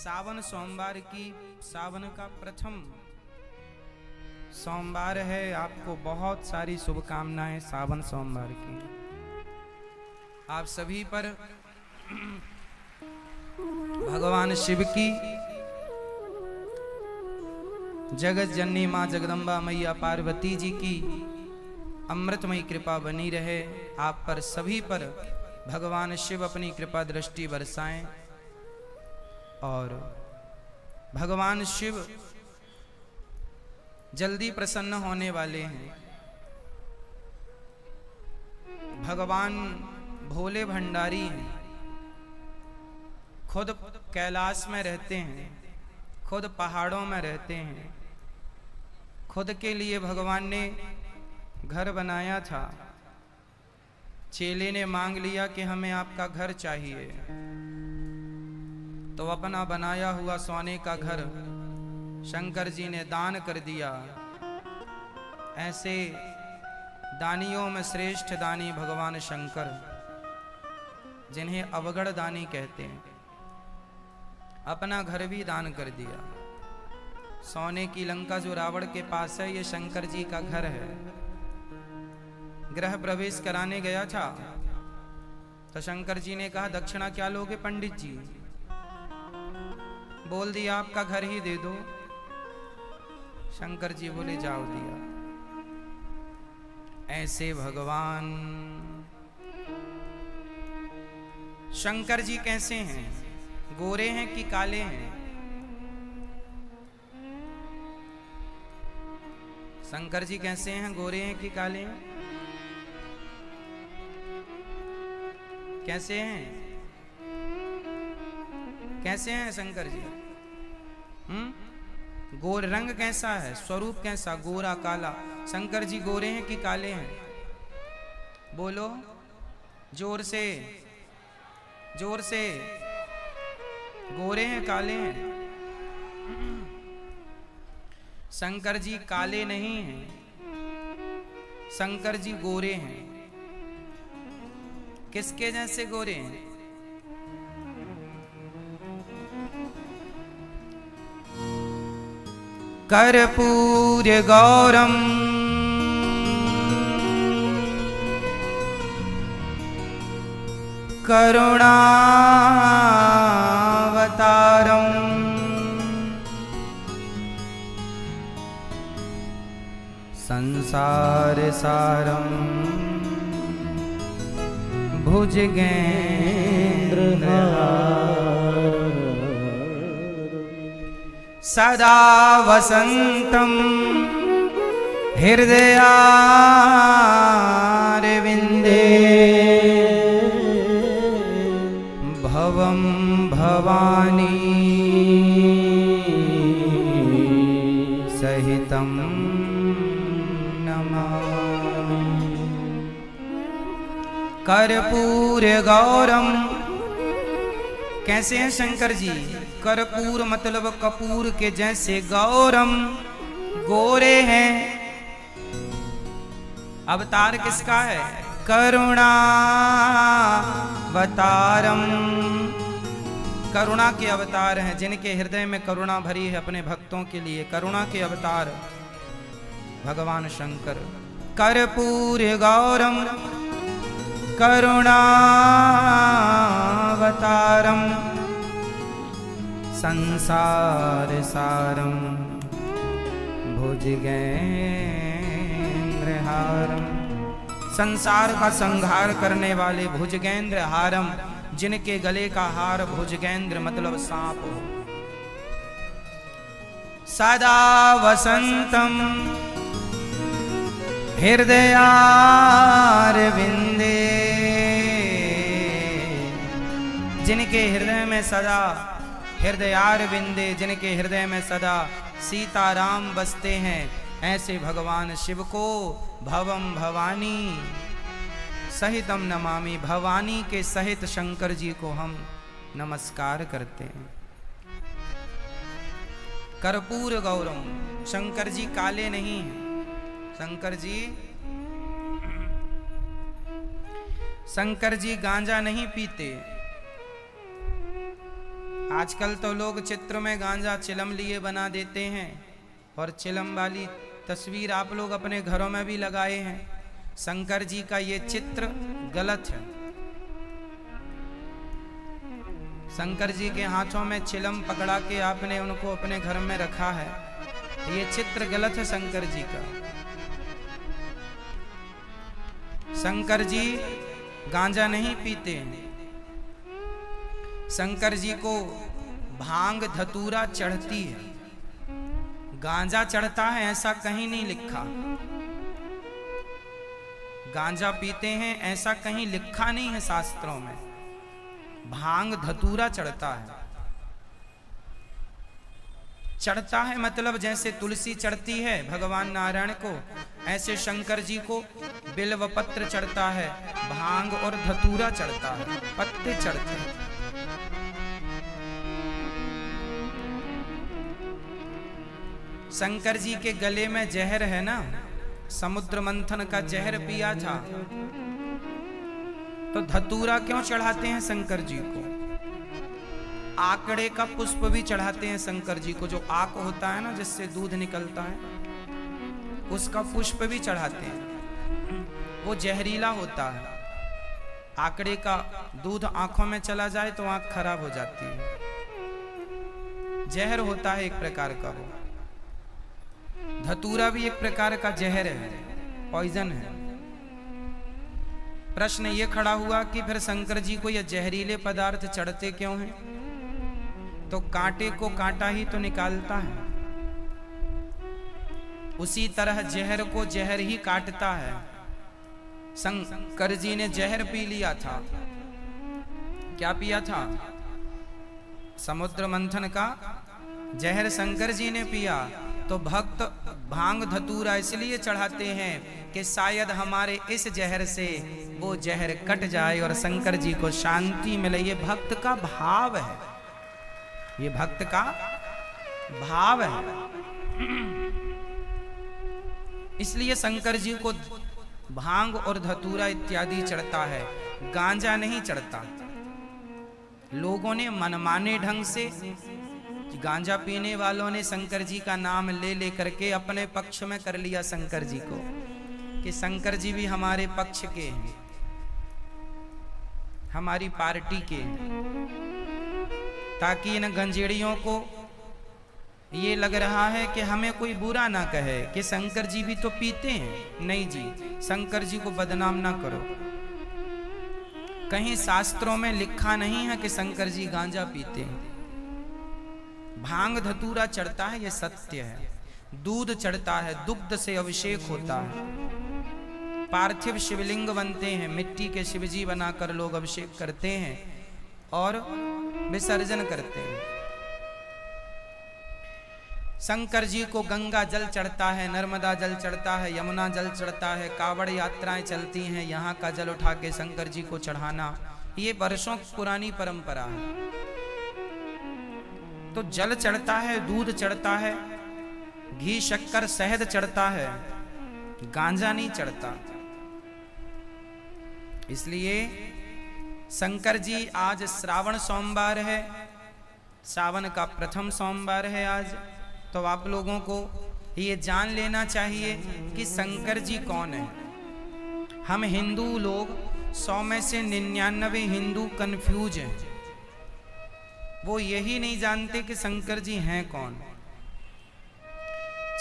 सावन सोमवार की सावन का प्रथम सोमवार है। आपको बहुत सारी शुभकामनाएं सावन सोमवार की। आप सभी पर भगवान शिव की, जगत जननी मां जगदम्बा मैया पार्वती जी की अमृतमयी कृपा बनी रहे। आप पर सभी पर भगवान शिव अपनी कृपा दृष्टि बरसाएं और भगवान शिव जल्दी प्रसन्न होने वाले हैं। भगवान भोले भंडारी हैं, खुद कैलाश में रहते हैं, खुद पहाड़ों में रहते हैं। खुद के लिए भगवान ने घर बनाया था। चेले ने मांग लिया कि हमें आपका घर चाहिए, तो अपना बनाया हुआ सोने का घर शंकर जी ने दान कर दिया। ऐसे दानियों में श्रेष्ठ दानी भगवान शंकर, जिन्हें अवगढ़ दानी कहते हैं, अपना घर भी दान कर दिया। सोने की लंका जो रावण के पास है, ये शंकर जी का घर है। गृह प्रवेश कराने गया था तो शंकर जी ने कहा, दक्षिणा क्या लोगे पंडित जी? बोल दिया आपका घर ही दे दो। शंकर जी बोले जाओ दिया। ऐसे भगवान शंकर जी कैसे हैं? गोरे हैं कि काले हैं? शंकर जी कैसे हैं? गोरे हैं कि काले हैं? कैसे हैं? कैसे हैं शंकर जी? गोर रंग कैसा है? स्वरूप कैसा? गोरा काला? शंकर जी गोरे हैं कि काले हैं? बोलो जोर से, जोर से। गोरे हैं काले हैं? शंकर जी काले नहीं हैं, शंकर जी गोरे हैं। किसके जैसे गोरे हैं? कर्पूर गौरम करुणावतारम संसार सारम भुजगेन्द्रहारम सदा वसंतम हृदयारविंदे भवम भवानी सहितम नमामि। कर्पूर गौरम कैसे हैं शंकर जी? कर्पूर मतलब कपूर के जैसे, गौरम गोरे हैं। अवतार किसका है? करुणावतारम, करुणा के अवतार हैं। जिनके हृदय में करुणा भरी है अपने भक्तों के लिए, करुणा के अवतार भगवान शंकर। कर्पूर गौरम करुणावतारम संसार सारम भुजगेन्द्रहारम, संसार का संहार करने वाले भुजगेंद्र हारम, जिनके गले का हार भुजगेंद्र मतलब सांप हो। सदा वसंतम हृदयारविंदे, जिनके हृदय में सदा, हृदयारविंदे जिनके हृदय में सदा सीताराम बसते हैं, ऐसे भगवान शिव को भवम भवानी सहितम नमामि, भवानी के सहित शंकर जी को हम नमस्कार करते हैं। कर्पूर गौरम, शंकर जी काले नहीं हैं। शंकर जी गांजा नहीं पीते। आजकल तो लोग चित्र में गांजा चिलम लिए बना देते हैं और चिलम वाली तस्वीर आप लोग अपने घरों में भी लगाए हैं। शंकर जी का ये चित्र गलत है। शंकर जी के हाथों में चिलम पकड़ा के आपने उनको अपने घर में रखा है, ये चित्र गलत है शंकर जी का। शंकर जी गांजा नहीं पीते हैं। शंकर जी को भांग धतूरा चढ़ती है, गांजा चढ़ता है ऐसा कहीं नहीं लिखा। गांजा पीते हैं ऐसा कहीं लिखा नहीं है शास्त्रों में। भांग धतूरा चढ़ता है। चढ़ता है मतलब जैसे तुलसी चढ़ती है भगवान नारायण को, ऐसे शंकर जी को बिल्व पत्र चढ़ता है, भांग और धतूरा चढ़ता है, पत्ते चढ़ते हैं। शंकर जी के गले में जहर है ना, समुद्र मंथन का जहर पिया था, तो धतूरा क्यों चढ़ाते हैं शंकर जी को? आकड़े का पुष्प भी चढ़ाते हैं शंकर जी को, जो आक होता है ना जिससे दूध निकलता है, उसका पुष्प भी चढ़ाते हैं। वो जहरीला होता है। आकड़े का दूध आंखों में चला जाए तो आंख खराब हो जाती है। जहर होता है एक प्रकार का। वो धतूरा भी एक प्रकार का जहर है, पॉइजन है। प्रश्न ये खड़ा हुआ कि फिर शंकर जी को ये जहरीले पदार्थ चढ़ते क्यों हैं? तो कांटे को कांटा ही तो निकालता है, उसी तरह जहर को जहर ही काटता है। शंकर जी ने जहर पी लिया था। क्या पिया था? समुद्र मंथन का जहर शंकर जी ने पिया। तो भक्त भांग धतूरा इसलिए चढ़ाते हैं कि शायद हमारे इस जहर से वो जहर कट जाए और शंकर जी को शांति मिले। ये भक्त का भाव है, ये भक्त का भाव है। इसलिए शंकर जी को भांग और धतूरा इत्यादि चढ़ता है, गांजा नहीं चढ़ता। लोगों ने मनमाने ढंग से, गांजा पीने वालों ने शंकर जी का नाम ले लेकर के अपने पक्ष में कर लिया शंकर जी को, कि शंकर जी भी हमारे पक्ष के हैं, हमारी पार्टी के हैं, ताकि इन गंजेड़ियों को ये लग रहा है कि हमें कोई बुरा ना कहे कि शंकर जी भी तो पीते हैं। नहीं जी, शंकर जी को बदनाम ना करो। कहीं शास्त्रों में लिखा नहीं है कि शंकर जी गांजा पीते हैं। भांग धतूरा चढ़ता है, ये सत्य है। दूध चढ़ता है, दुग्ध से अभिषेक होता है। पार्थिव शिवलिंग बनते हैं, मिट्टी के शिवजी बनाकर लोग अभिषेक करते हैं और विसर्जन करते हैं। शंकर जी को गंगा जल चढ़ता है, नर्मदा जल चढ़ता है, यमुना जल चढ़ता है। कावड़ यात्राएं चलती हैं, यहाँ का जल उठा के शंकर जी को चढ़ाना, ये वर्षों पुरानी परंपरा है। तो जल चढ़ता है, दूध चढ़ता है, घी शक्कर शहद चढ़ता है, गांजा नहीं चढ़ता। इसलिए शंकर जी, आज श्रावण सोमवार है, सावन का प्रथम सोमवार है आज, तो आप लोगों को ये जान लेना चाहिए कि शंकर जी कौन है। हम हिंदू लोग 100 में से 99 हिंदू कंफ्यूज हैं। वो यही नहीं जानते कि शंकर जी हैं कौन।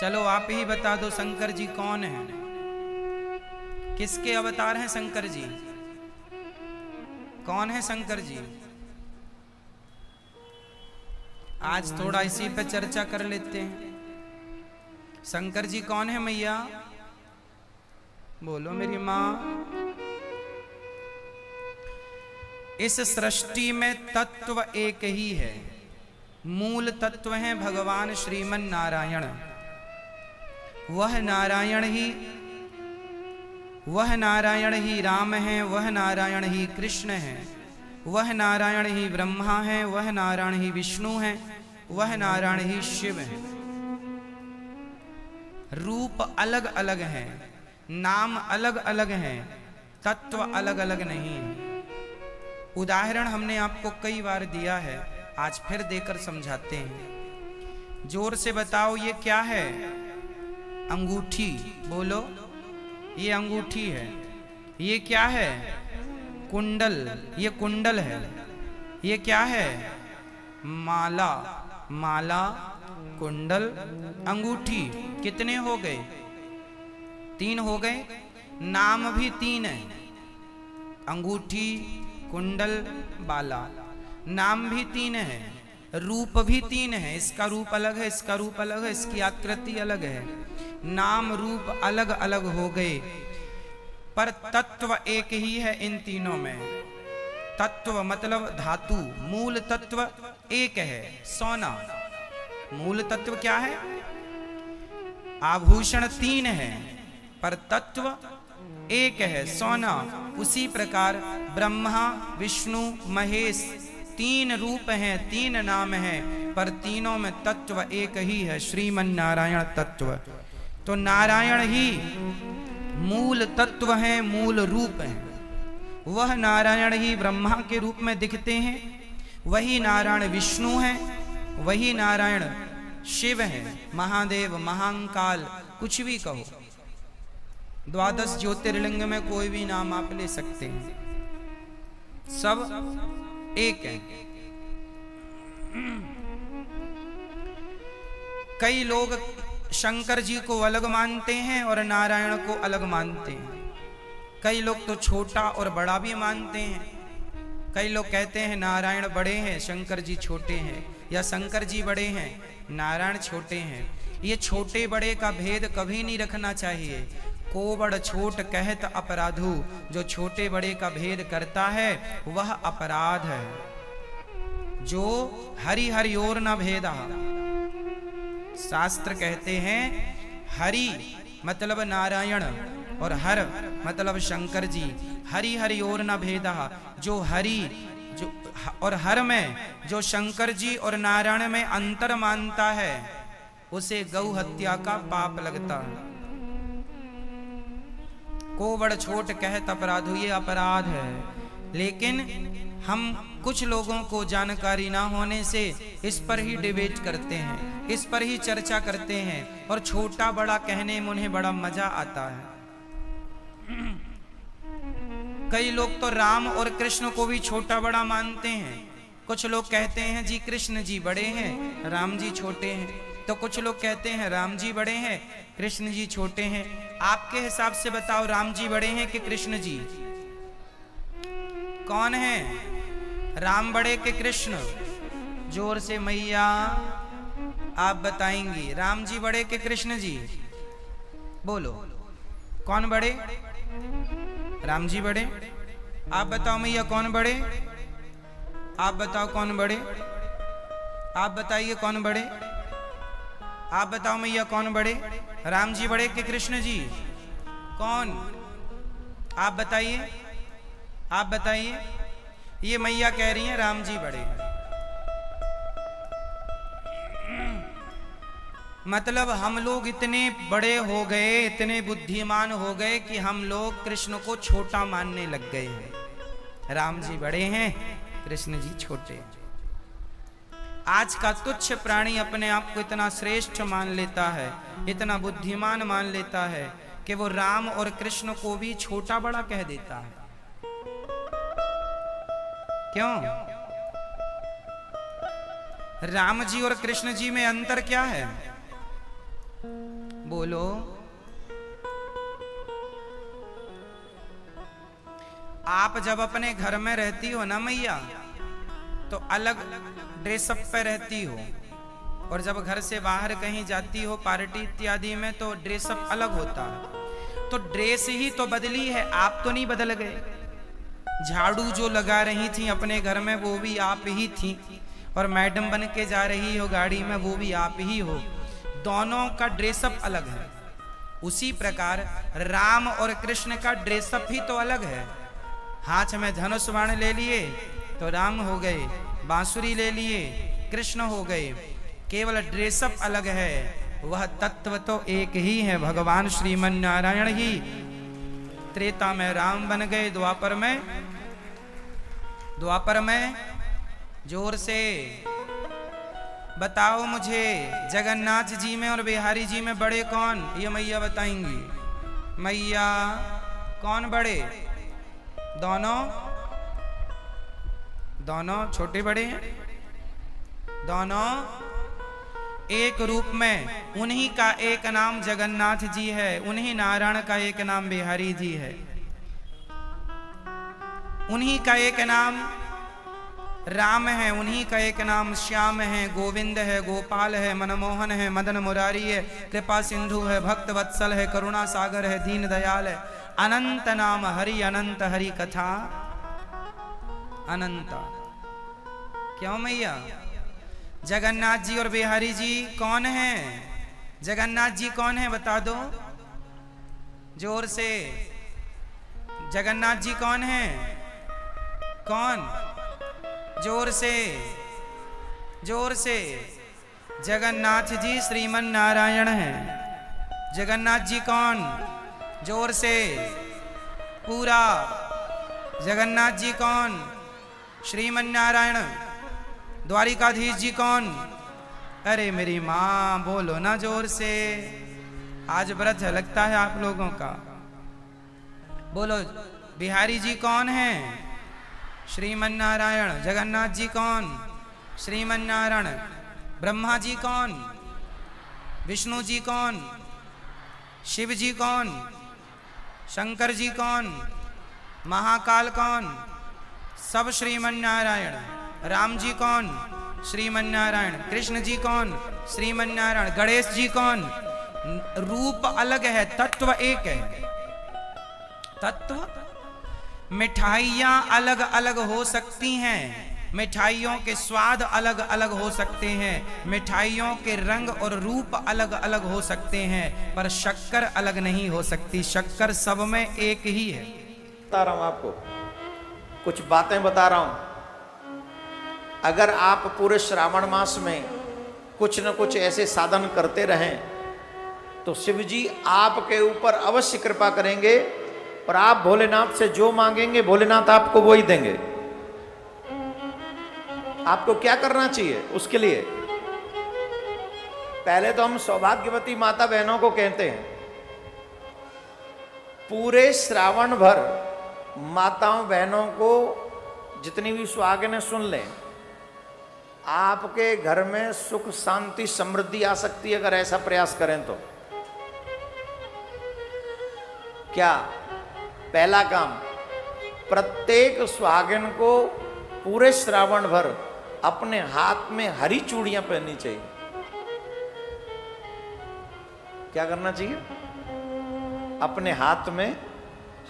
चलो आप ही बता दो शंकर जी कौन है, किसके अवतार हैं शंकर जी? कौन है शंकर जी? आज थोड़ा इसी पे चर्चा कर लेते हैं। शंकर जी कौन है मैया? बोलो मेरी माँ। इस सृष्टि में तत्व एक ही है, मूल तत्व है भगवान श्रीमन नारायण। वह नारायण ही राम है, वह नारायण ही कृष्ण है, वह नारायण ही ब्रह्मा है, वह नारायण ही विष्णु है, वह नारायण ही शिव है। रूप अलग अलग हैं, नाम अलग अलग हैं, तत्व अलग अलग नहीं है। उदाहरण हमने आपको कई बार दिया है, आज फिर देकर समझाते हैं। जोर से बताओ ये क्या है? अंगूठी। बोलो, ये अंगूठी है। ये क्या है? कुंडल। ये कुंडल है। ये क्या है? माला। माला, कुंडल, अंगूठी। कितने हो गए? 3 हो गए। नाम भी 3 है, अंगूठी, कुंडल, बाला। नाम भी 3 है, रूप भी 3 है। इसका रूप अलग है, इसका रूप अलग है, इसकी आकृति अलग है। नाम रूप अलग अलग हो गए, पर तत्व एक ही है इन तीनों में। तत्व मतलब धातु, मूल तत्व एक है, सोना। मूल तत्व क्या है? आभूषण 3 है, पर तत्व एक है, सोना। उसी प्रकार ब्रह्मा, विष्णु, महेश 3 रूप हैं, 3 नाम हैं, पर तीनों में तत्व एक ही है, श्रीमन नारायण तत्व। तो नारायण ही मूल तत्व हैं, मूल रूप हैं। वह नारायण ही ब्रह्मा के रूप में दिखते हैं, वही नारायण विष्णु हैं, वही नारायण शिव हैं, महादेव, महाकाल, कुछ भी कहो। 12 ज्योतिर्लिंग में कोई भी नाम आप ले सकते हैं, सब एक है। कई लोग शंकर जी को अलग मानते हैं और नारायण को अलग मानते हैं। कई लोग तो छोटा और बड़ा भी मानते हैं। कई लोग कहते हैं नारायण बड़े हैं, शंकर जी छोटे हैं, या शंकर जी बड़े हैं, नारायण छोटे हैं। ये छोटे बड़े का भेद कभी नहीं रखना चाहिए। को बड़ छोट कहत अपराधु, जो छोटे बड़े का भेद करता है वह अपराध है। जो हरि हरि और न भेदा, शास्त्र कहते हैं हरि मतलब नारायण और हर मतलब शंकर जी। हरि हरि और न भेदा, जो हरि जो और हर में जो शंकर जी और नारायण में अंतर मानता है उसे गौ हत्या का पाप लगता है। को बड़ छोट कहत अपराधु, ये अपराध है। लेकिन हम कुछ लोगों को जानकारी ना होने से इस पर ही डिबेट करते हैं, इस पर ही चर्चा करते हैं, और छोटा बड़ा कहने में उन्हें बड़ा मजा आता है। कई लोग तो राम और कृष्ण को भी छोटा बड़ा मानते हैं। कुछ लोग कहते हैं जी कृष्ण जी बड़े हैं, राम जी छोटे हैं। तो कुछ लोग कहते हैं राम जी बड़े हैं, कृष्ण जी छोटे हैं। आपके हिसाब से बताओ, राम जी बड़े हैं कि कृष्ण जी? कौन है? राम बड़े के कृष्ण? जोर से मैया आप बताएंगी। राम जी बड़े के कृष्ण जी? बोलो, कौन बड़े? राम जी बड़े। आप बताओ मैया कौन बड़े? आप बताओ कौन बड़े? आप बताइए कौन बड़े? आप बताओ मैया कौन बड़े? राम जी बड़े के कृष्ण जी? कौन? आप बताइए, आप बताइए। ये मैया कह रही हैं राम जी बड़े। मतलब हम लोग इतने बड़े हो गए, इतने बुद्धिमान हो गए कि हम लोग कृष्ण को छोटा मानने लग गए हैं। राम जी बड़े हैं, कृष्ण जी छोटे हैं। आज का तुच्छ प्राणी अपने आप को इतना श्रेष्ठ मान लेता है, इतना बुद्धिमान मान लेता है कि वो राम और कृष्ण को भी छोटा बड़ा कह देता है। क्यों? राम जी और कृष्ण जी में अंतर क्या है? बोलो। आप जब अपने घर में रहती हो ना मैया, तो अलग ड्रेसअप पे रहती हो, और जब घर से बाहर कहीं जाती हो पार्टी इत्यादि में तो ड्रेसअप अलग होता है। तो ड्रेस ही तो बदली है, आप तो नहीं बदल गए। झाड़ू जो लगा रही थी अपने घर में वो भी आप ही थी, और मैडम बन के जा रही हो गाड़ी में वो भी आप ही हो। दोनों का ड्रेसअप अलग है। उसी प्रकार राम और कृष्ण का ड्रेसअप ही तो अलग है। हाथ में धनुष बाण ले लिए तो राम हो गए, बांसुरी ले लिए कृष्ण हो गए। केवल ड्रेसअप अलग है, वह तत्व तो एक ही है, भगवान श्रीमन नारायण ही। त्रेता में राम बन गए, द्वापर में जोर से बताओ मुझे जगन्नाथ जी में और बिहारी जी में बड़े कौन? ये मैया बताएंगी। मैया कौन बड़े? दोनों दोनों छोटे बड़े हैं, दोनों एक रूप में। उन्हीं का एक नाम जगन्नाथ जी है, उन्हीं नारायण का एक नाम बिहारी जी है, उन्हीं का एक नाम राम है, उन्हीं का एक नाम श्याम है, गोविंद है, गोपाल है, मनमोहन है, मदन मुरारी है, कृपा सिंधु है, भक्त वत्सल है, करुणा सागर है, दीन दयाल है। अनंत नाम हरि, अनंत हरि कथा अनंत। क्यों मैया? जगन्नाथ जी और बिहारी जी कौन है? जगन्नाथ जी कौन है बता दो जोर से। जगन्नाथ जी कौन है? कौन? जोर से, जोर से। जगन्नाथ जी श्रीमन नारायण हैं। जगन्नाथ जी कौन? जोर से पूरा। जगन्नाथ जी कौन? श्रीमन नारायण। द्वारिकाधीश जी कौन? अरे मेरी माँ बोलो ना जोर से, आज व्रत लगता है आप लोगों का। बोलो। बिहारी जी कौन है? श्रीमन नारायण। जगन्नाथ जी कौन? श्रीमन नारायण। ब्रह्मा जी कौन? विष्णु जी कौन? शिव जी कौन? शंकर जी कौन? महाकाल कौन? सब श्रीमन नारायण। राम जी कौन? श्रीमन नारायण। कृष्ण जी कौन? श्रीमन नारायण। गणेश जी कौन? रूप अलग है, तत्व एक है। तत्व। मिठाइयां अलग अलग हो सकती हैं, मिठाइयों के स्वाद अलग अलग हो सकते हैं, मिठाइयों के रंग और रूप अलग अलग हो सकते हैं, पर शक्कर अलग नहीं हो सकती। शक्कर सब में एक ही है। बता रहा हूं आपको, कुछ बातें बता रहा हूं। अगर आप पूरे श्रावण मास में कुछ न कुछ ऐसे साधन करते रहें तो शिव जी आपके ऊपर अवश्य कृपा करेंगे, और आप भोलेनाथ से जो मांगेंगे भोलेनाथ आपको वो ही देंगे। आपको क्या करना चाहिए उसके लिए? पहले तो हम सौभाग्यवती माता बहनों को कहते हैं, पूरे श्रावण भर माताओं बहनों को जितनी भी सुहागिनें सुन लें, आपके घर में सुख शांति समृद्धि आ सकती है अगर ऐसा प्रयास करें तो। क्या? पहला काम, प्रत्येक सुहागिन को पूरे श्रावण भर अपने हाथ में हरी चूड़ियां पहननी चाहिए। क्या करना चाहिए? अपने हाथ में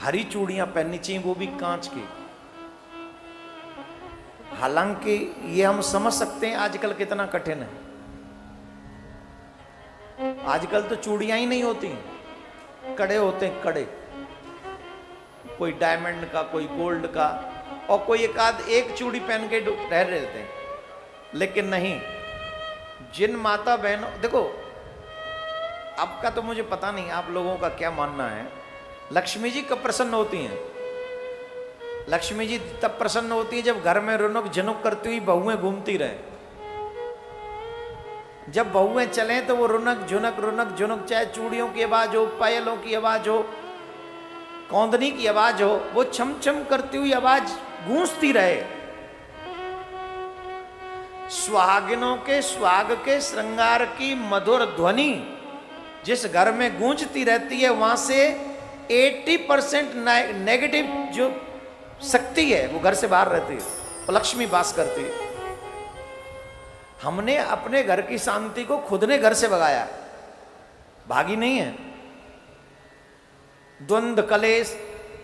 हरी चूड़ियां पहननी चाहिए, वो भी कांच की। हालांकि ये हम समझ सकते हैं आजकल कितना कठिन है। आजकल तो चूड़ियां ही नहीं होती, कड़े होते हैं, कड़े। कोई डायमंड का, कोई गोल्ड का, और कोई एक चूड़ी पहन के रह रहते हैं। लेकिन नहीं, जिन माता बहनों, देखो आपका तो मुझे पता नहीं आप लोगों का क्या मानना है, लक्ष्मी जी कब प्रसन्न होती हैं? लक्ष्मी जी तब प्रसन्न होती है जब घर में रुनुक झुनुक करती हुई बहुएं घूमती रहे। जब बहुएं चलें तो वो रुनक झुनक, चाहे चूड़ियों की आवाज हो, पायलों की आवाज हो, कौंदनी की आवाज हो, वो छम छम करती हुई आवाज गूंजती रहे। सुहागिनों के सुहाग के श्रृंगार की मधुर ध्वनि जिस घर में गूंजती रहती है, वहां से 80% नेगेटिव जो शक्ति है वो घर से बाहर रहती है, तो लक्ष्मी वास करती है। हमने अपने घर की शांति को खुद ने घर से भगाया, भागी नहीं है। द्वंद्व कलेश,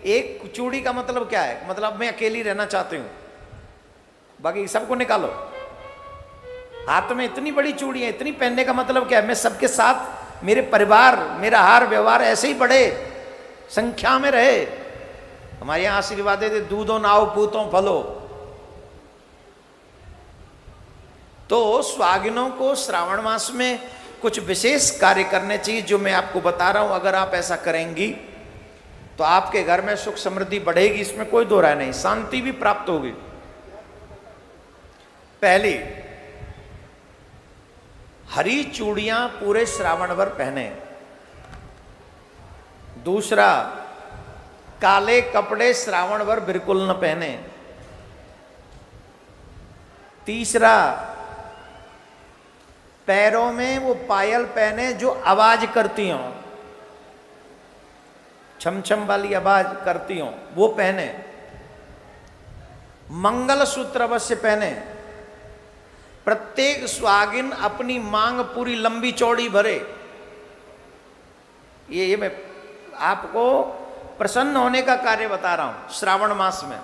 एक चूड़ी का मतलब क्या है? मतलब मैं अकेली रहना चाहती हूं, बाकी सबको निकालो। हाथ में इतनी बड़ी चूड़ी है, इतनी पहनने का मतलब क्या है? मैं सबके साथ, मेरे परिवार, मेरा हार व्यवहार ऐसे ही बढ़े, संख्या में रहे। हमारे यहां आशीर्वाद देते, दूधो नाव पूतों फलो। तो स्वागिनों को श्रावण मास में कुछ विशेष कार्य करने चाहिए, जो मैं आपको बता रहा हूं। अगर आप ऐसा करेंगी तो आपके घर में सुख समृद्धि बढ़ेगी, इसमें कोई दो राय नहीं, शांति भी प्राप्त होगी। पहली, हरी चूड़ियां पूरे श्रावण भर पहने। दूसरा, काले कपड़े श्रावण भर बिल्कुल न पहने। तीसरा, पैरों में वो पायल पहने जो आवाज करती हों, छम छम वाली आवाज करती हों, वो पहने। मंगल सूत्र अवश्य पहने। प्रत्येक सुहागिन अपनी मांग पूरी लंबी चौड़ी भरे। ये मैं आपको प्रसन्न होने का कार्य बता रहा हूं श्रावण मास में।